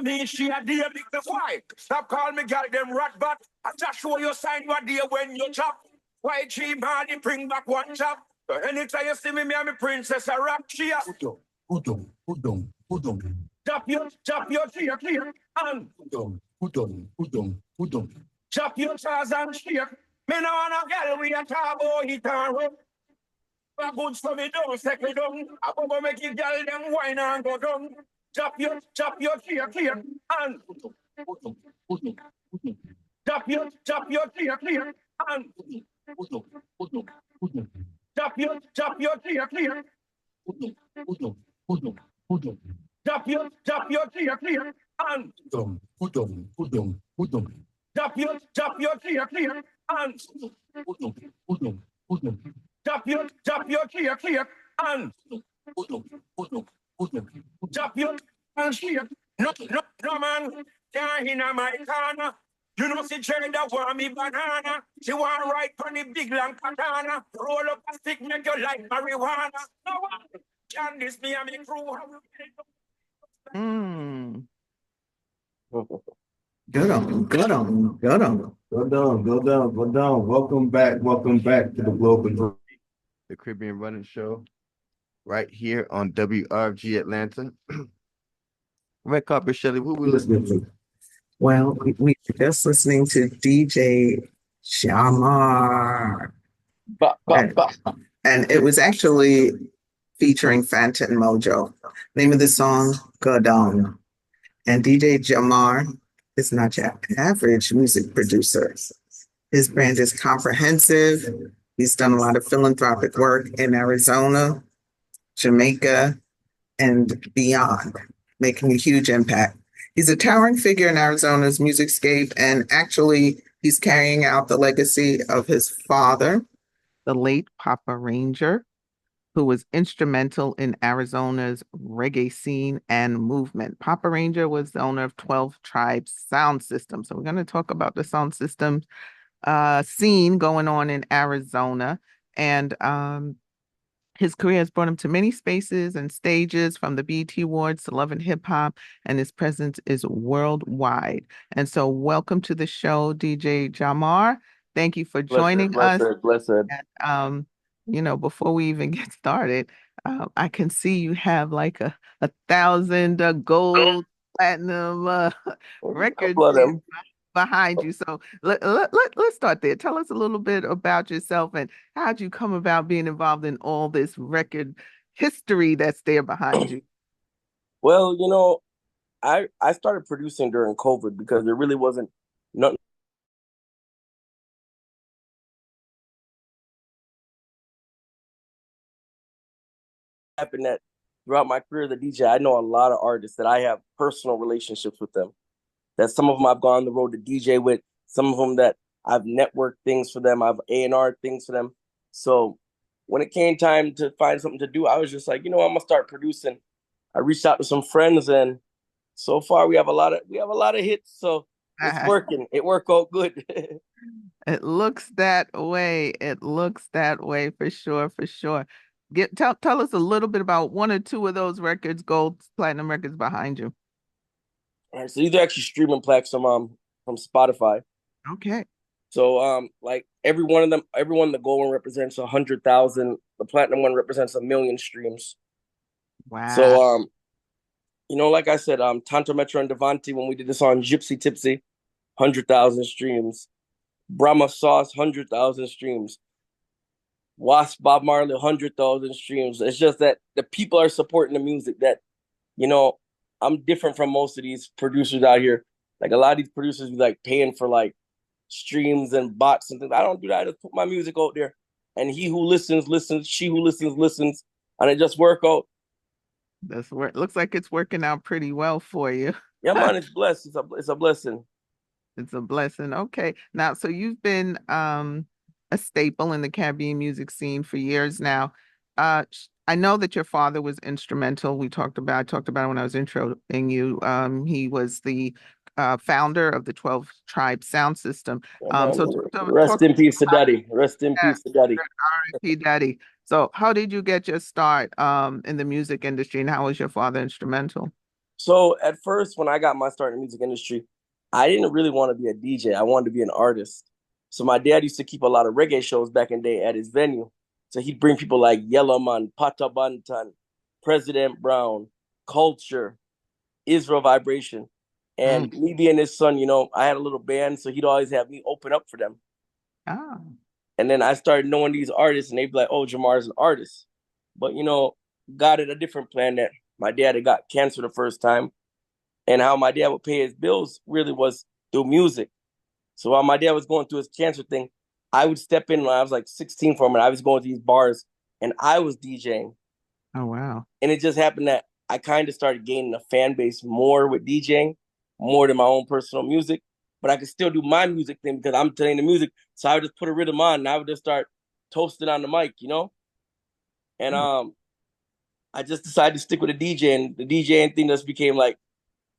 me, she a dear big the why. Stop calling me girl, them rat bat. I just show you sign what dear when you chop. Why cheap body bring back one chop. So anytime you see me, me and my princess a rock. She a put on. Chop your clear, and put on. Chop your chars and shake. Me no wanna girl we a talk about it and rub. But good so me don't second down. I go make it girl them wine and go down. Chop your clear, and put on. Chop your clear, and put on. Chop your clear. Put on. Chop your clear, and put on. Chop your clear, and put on. Chop your clear, and put on. Chop your and shake. No man can't in my corner. You know, see Shelley that want me banana. She want ride on the big long katana. Roll up a stick, make you like marijuana. No one can this me and me crew. Good on. Go down. Welcome back to the Global, the Caribbean Running Show, right here on WRG Atlanta. Red Carpet Shelley, who we listening to? Well, we were just listening to DJ.Jahmar. And it was actually featuring Phantom Mojo. Name of the song, Go Down. And DJ.Jahmar is not your average music producer. His brand is comprehensive. He's done a lot of philanthropic work in Arizona, Jamaica, and beyond, making a huge impact. He's a towering figure in Arizona's musicscape, and actually, he's carrying out the legacy of his father, the late Papa Ranger, who was instrumental in Arizona's reggae scene and movement. Papa Ranger was the owner of 12 Tribes Sound System. So we're going to talk about the sound system scene going on in Arizona. And his career has brought him to many spaces and stages, from the BET Awards to Love and Hip Hop, and his presence is worldwide. And so welcome to the show, DJ.Jahmar. Thank you for joining us. Blessed. And, before we even get started, I can see you have like a 1,000 gold, platinum records behind you. So let's start there. Tell us a little bit about yourself and how'd you come about being involved in all this record history that's there behind you? Well, I started producing during COVID because there really wasn't nothing happened that throughout my career as a DJ. I know a lot of artists that I have personal relationships with them. That some of them I've gone the road to DJ with, some of them that I've networked things for them, I've A&R things for them. So when it came time to find something to do, I was just like, I'm gonna start producing. I reached out to some friends, and so far we have a lot of hits. So it's working. It worked out good. It looks that way. For sure. Tell us a little bit about one or two of those records, gold, platinum records behind you. All right, so these are actually streaming plaques from Spotify. Okay. So like every one, the gold one represents 100,000. The platinum one represents 1 million streams. Wow. So like I said, Tanto Metro and Devante, when we did this on Gypsy Tipsy, 100,000 streams. Brahma Sauce, 100,000 streams. Wasp Bob Marley, 100,000 streams. It's just that the people are supporting the music that, I'm different from most of these producers out here. Like a lot of these producers be like paying for like streams and bots and things. I don't do that. I just put my music out there, and he who listens, listens. She who listens, and it just work out. Looks like it's working out pretty well for you. Yeah, man, it's blessed. It's a blessing. It's a blessing. Okay, now so you've been a staple in the Caribbean music scene for years now. I know that your father was instrumental. I talked about it when I was introing you. He was the founder of the 12 Tribe Sound System. Rest in peace to Daddy. Rest in peace to Daddy. R.I.P. Daddy. So how did you get your start in the music industry, and how was your father instrumental? So at first, when I got my start in the music industry, I didn't really want to be a DJ. I wanted to be an artist. So my dad used to keep a lot of reggae shows back in the day at his venue. So he'd bring people like Yellowman, Pata Bantan, President Brown, Culture, Israel Vibration. And me being his son, you know, I had a little band, so he'd always have me open up for them. Oh. And then I started knowing these artists, and they'd be like, oh, Jamar's an artist. But, you know, God had a different plan that my dad had got cancer the first time. And how my dad would pay his bills really was through music. So while my dad was going through his cancer thing, I would step in when I was like 16 for him, and I was going to these bars, and I was DJing. Oh, wow. And it just happened that I kind of started gaining a fan base more with DJing, more than my own personal music. But I could still do my music thing because I'm playing the music. So I would just put a rhythm on, and I would just start toasting on the mic, you know? And I just decided to stick with the DJing. The DJing thing just became like,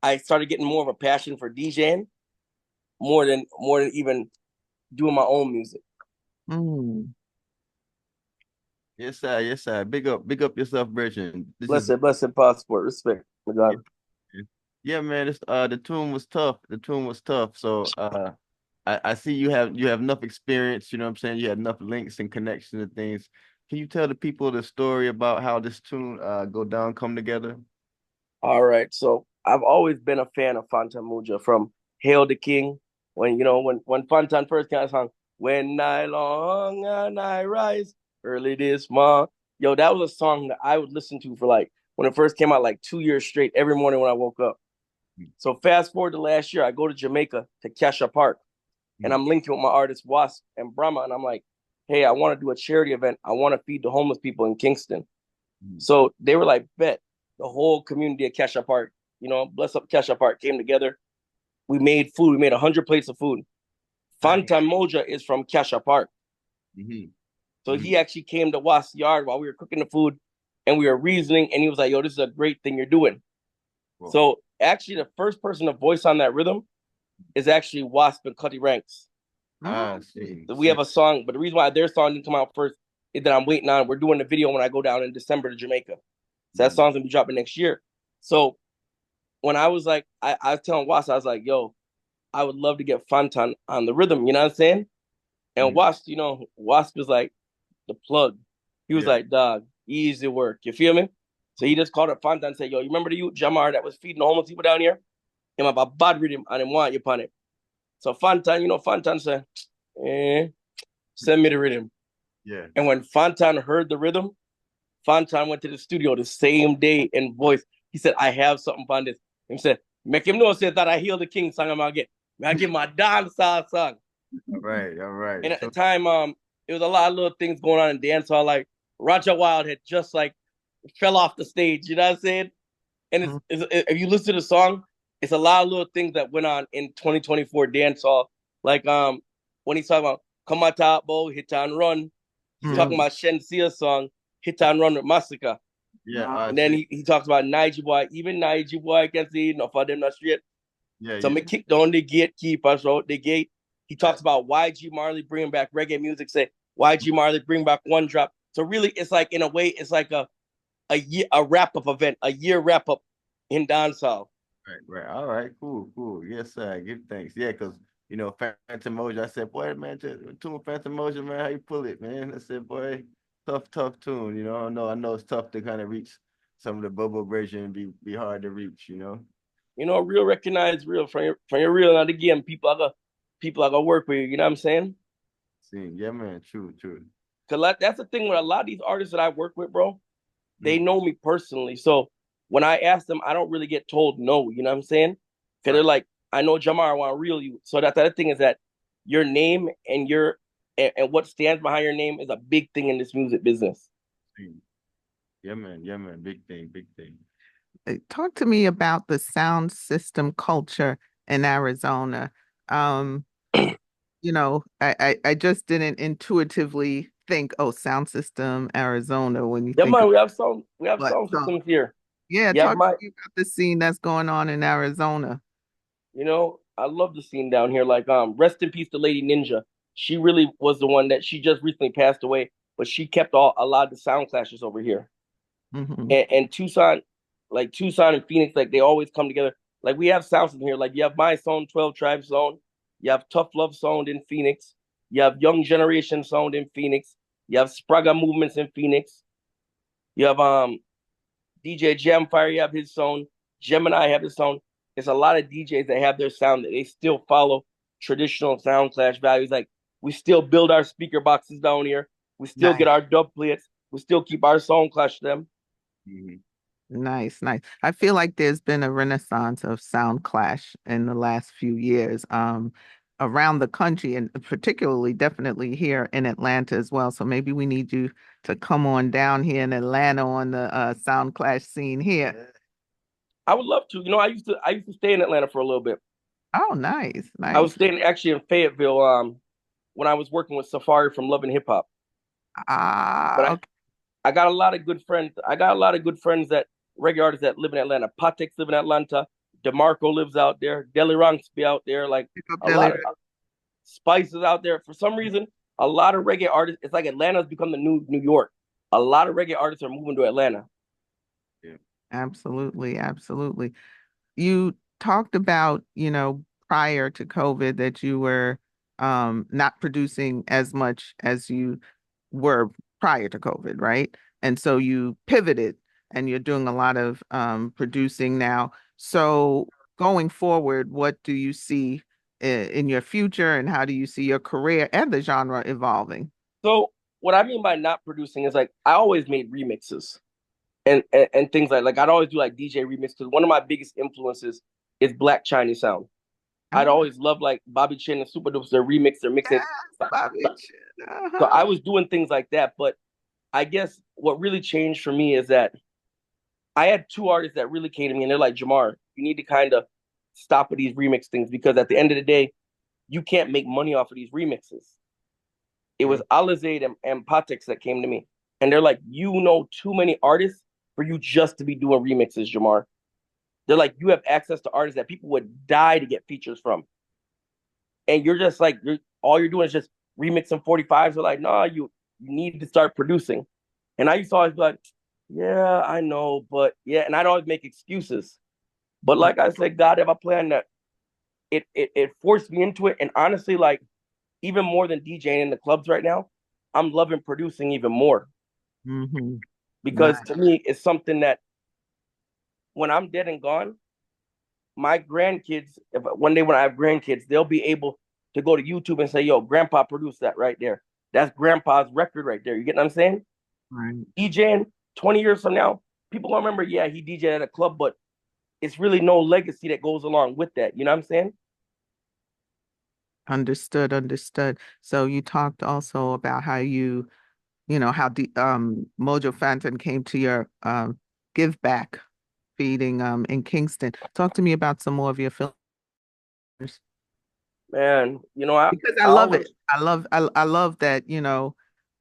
I started getting more of a passion for DJing more than even doing my own music. Yes, sir. Yes, sir. Big up yourself, Bridget. Blessed passport. Respect. My God. Yeah, man. This the tune was tough. The tune was tough. So I see you have enough experience, you know what I'm saying? You had enough links and connections and things. Can you tell the people the story about how this tune go down, come together? All right. So I've always been a fan of Fantan Muja from Hail the King. When Fantan first came out, song, When I Long and I Rise Early This Month. Yo, that was a song that I would listen to for like when it first came out, like 2 years straight, every morning when I woke up. So fast forward to last year, I go to Jamaica to Kesha Park, and I'm linking with my artists Wasp and Brahma, and I'm like, hey, I want to do a charity event. I want to feed the homeless people in Kingston. So they were like, bet. The whole community of Kesha Park, you know, bless up Kesha Park, came together. We made food. We made 100 plates of food. Fantan Moja is from Kesha Park. So he actually came to Wasp's yard while we were cooking the food, and we were reasoning, and he was like, yo, this is a great thing you're doing. Whoa. So actually the first person to voice on that rhythm is actually Wasp and Cutty Ranks. So we have a song, but the reason why their song didn't come out first is that I'm waiting on. We're doing the video when I go down in December to Jamaica. So that song's gonna be dropping next year. So when I was like, I was telling Wasp, I was like, yo, I would love to get Fantan on the rhythm, you know what I'm saying? And Wasp, you know, Wasp is like the plug. He was like, dog, easy work. You feel me? So he just called up Fantan and said, yo, you remember the Jamar that was feeding the homeless people down here? Him about bad rhythm and him want you upon it. So Fantan, you know, Fantan said, send me the rhythm. Yeah. And when Fantan heard the rhythm, Fantan went to the studio the same day and voiced. He said, I have something on this. He said, make him know said that I Heal the King song I'm gonna get. I get my dancehall song. All right. And at the time, it was a lot of little things going on in dancehall. Like Roger Wild had just like fell off the stage, you know what I'm saying? And if you listen to the song, it's a lot of little things that went on in 2024 dancehall. Like when he's talking about Come on Top Bow, Hit and Run. He's talking about Shensia's song, Hit and Run with Massacre. Yeah. And then he talks about Niger Boy, even Niger Boy can see enough of them not straight. Yeah. So me kick down the gatekeepers out the gate. He talks about YG Marley bringing back reggae music, say YG Marley bring back One Drop. So really it's like in a way, it's like a wrap-up event, a year wrap-up in dancehall. Right. All right, cool. Yes, sir. Give thanks. Yeah, because you know, Phantom Moja, I said, boy, man, tune Phantom Moja, man, how you pull it, man? I said, boy, tough tune, you know. I know it's tough to kind of reach some of the bubble version and be hard to reach, you know. You know, real recognize real from your real not the game. People are gonna work with you, you know what I'm saying? Yeah, man, true. Cause that's the thing with a lot of these artists that I work with, bro. They know me personally. So when I ask them, I don't really get told no, you know what I'm saying? Because they're like, I know Jahmar, I want to reel you. So that's the other thing is that your name and and what stands behind your name is a big thing in this music business. Yeah, man. Big thing. Talk to me about the sound system culture in Arizona. You know, I just didn't intuitively think, oh, sound system, Arizona, when you think man, we have sound systems here. Yeah, talk to me about the scene that's going on in Arizona. You know, I love the scene down here. Like, rest in peace to Lady Ninja. She really was the one that she just recently passed away, but she kept a lot of the sound clashes over here. And Tucson, like Tucson and Phoenix, like they always come together. Like we have sounds in here. Like you have my sound, 12 Tribe sound. You have Tough Love sound in Phoenix. You have Young Generation sound in Phoenix. You have Spraga Movements in Phoenix. You have DJ.Jahmar, you have his sound. Gemini have his sound. There's a lot of DJs that have their sound that they still follow traditional sound clash values. Like we still build our speaker boxes down here. We still get our dub plates. We still keep our sound clash them. Nice, nice. I feel like there's been a renaissance of sound clash in the last few years, around the country and particularly definitely here in Atlanta as well. So maybe we need you to come on down here in Atlanta on the sound clash scene here. I would love to. You know, I used to stay in Atlanta for a little bit. Oh, nice, I was nice. staying actually in Fayetteville when I was working with Safari from Love and Hip Hop. But Okay. I got a lot of good friends. I got a lot of good friends that reggae artists that live in Atlanta. Patek's live in Atlanta. DeMarco lives out there. Deli Ranks be out there. Like Pick up a lot of Spices out there. For some reason, a lot of reggae artists. It's like Atlanta's become the new New York. A lot of reggae artists are moving to Atlanta. Yeah. Absolutely, absolutely. You talked about, prior to COVID that you were not producing as much as you were prior to COVID, right? And so you pivoted and you're doing a lot of producing now. So going forward, what do you see in your future and how do you see your career and the genre evolving? So what I mean by not producing is like I always made remixes and things like I'd always do like DJ remixes. One of my biggest influences is Black Chinese sound. I'd Oh, always love like Bobby Chin and Super Dupes, their remix, their mixing. yes, Bobby. So Uh-huh. I was doing things like that. But I guess what really changed for me is that I had two artists that really came to me and they're like, Jamar, you need to kind of stop with these remix things because at the end of the day, you can't make money off of these remixes. It was Alizade and Patex that came to me. And they're like, you know too many artists for you just to be doing remixes, Jamar. They're like, you have access to artists that people would die to get features from. And you're just like, all you're doing is just remixing 45s. They're like, nah, you need to start producing. And I used to always be like, yeah, I know, but yeah. And I'd always make excuses. But like I said, God have a plan that it forced me into it. And honestly, like, even more than DJing in the clubs right now, I'm loving producing even more. Mm-hmm. Because Nice. to me, it's something that when I'm dead and gone, my grandkids, if one day when I have grandkids, they'll be able to go to YouTube and say, yo, grandpa produced that right there. That's grandpa's record right there. You get what I'm saying? Right. DJing 20 years from now, people gonna remember, yeah, he DJed at a club, but it's really no legacy that goes along with that. You know what I'm saying? Understood, understood. So you talked also about how how the Mojo Fanton came to your give back feeding in Kingston. Talk to me about some more of your films. Man, Because I I love always it. I love that,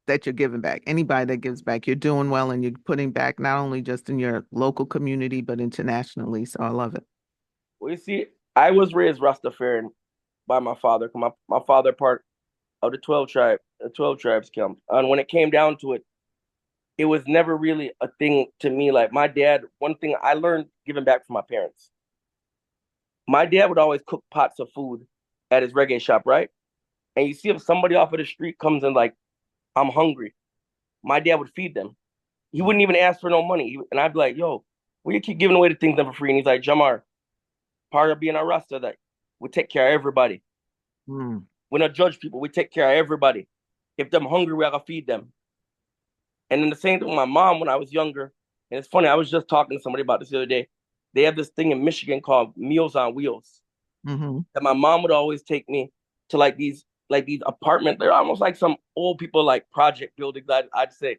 that you're giving back. Anybody that gives back, you're doing well and you're putting back not only just in your local community, but internationally. So I love it. well, you see, I was raised Rastafarian by my father. My father part of the 12 tribes camp. And when it came down to it, it was never really a thing to me. Like my dad, one thing I learned giving back from my parents. My dad would always cook pots of food at his reggae shop, right? And you see if somebody off of the street comes in like, I'm hungry, my dad would feed them. He wouldn't even ask for no money. And I'd be like, yo, will you keep giving away the things for free? And he's like, Jamar, part of being a Rasta that we take care of everybody. Mm. We don't judge people. We take care of everybody. If them hungry, we gotta feed them. And then the same thing with my mom when I was younger. And it's funny, I was just talking to somebody about this the other day. They have this thing in Michigan called Meals on Wheels. Mm-hmm. That my mom would always take me to like these apartments. They're almost like some old people like project buildings, I'd say.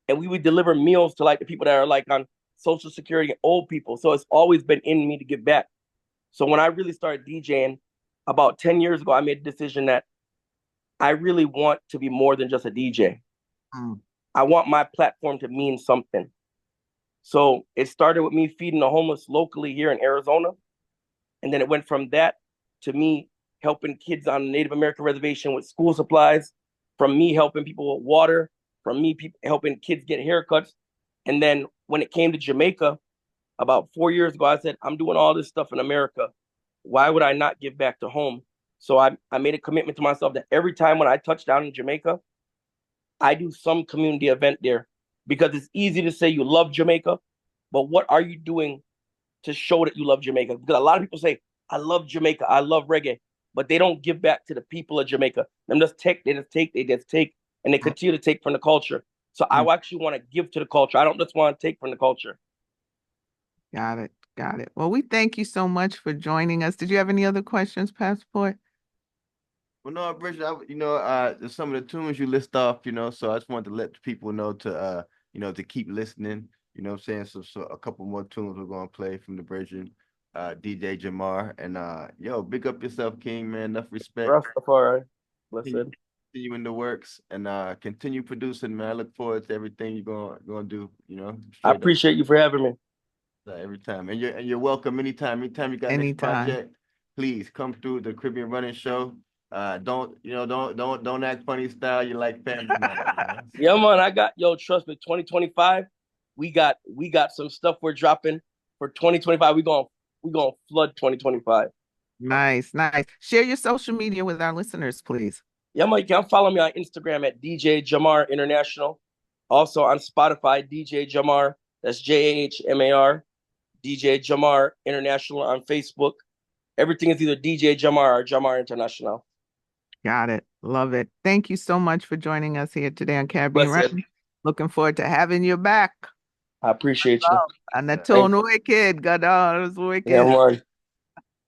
And we would deliver meals to like the people that are like on Social Security and old people. So it's always been in me to give back. So when I really started DJing about 10 years ago, I made a decision that I really want to be more than just a DJ. Mm. I want my platform to mean something. So it started with me feeding the homeless locally here in Arizona. And then it went from that to me helping kids on the Native American reservation with school supplies, from me helping people with water, from me helping kids get haircuts. And then when it came to Jamaica, about 4 years ago, I said, I'm doing all this stuff in America. Why would I not give back to home? So I made a commitment to myself that every time when I touch down in Jamaica, I do some community event there, because it's easy to say you love Jamaica, but what are you doing to show that you love Jamaica? Because a lot of people say, I love Jamaica, I love reggae, but they don't give back to the people of Jamaica. They just take, and they continue to take from the culture. So I actually want to give to the culture. I don't just want to take from the culture. Got it. Got it. Well, we thank you so much for joining us. Did you have any other questions, Passport? Well, no, Bridget, there's some of the tunes you list off, so I just wanted to let the people know to, to keep listening. You know what I'm saying? So a couple more tunes we're gonna play from the Virgin, DJ.Jahmar, and yo, big up yourself, King, man. Enough respect. Rastafari, blessed. See you in the works, and continue producing, man. I look forward to everything you're gonna do. I appreciate you for having me. Every time, and you're welcome anytime. Anytime you got next Anytime. project, please come through the Caribbean Running Show. Don't act funny style. You like family man. Yeah, man. Trust me, 2025, we got some stuff we're dropping for 2025. We're gonna flood 2025. Nice. Share your social media with our listeners, please. Yeah, man, you can follow me on Instagram at DJ.Jahmar International. Also on Spotify, DJ.Jahmar. That's JAHMAR. DJ.Jahmar International on Facebook. Everything is either DJ.Jahmar or Jahmar International. Got it. Love it. Thank you so much for joining us here today on Caribbean Running. Looking forward to having you back. I appreciate you. And the tone wicked. God, it was wicked. Yeah,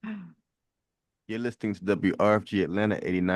man. You're listening to WRFG Atlanta 89.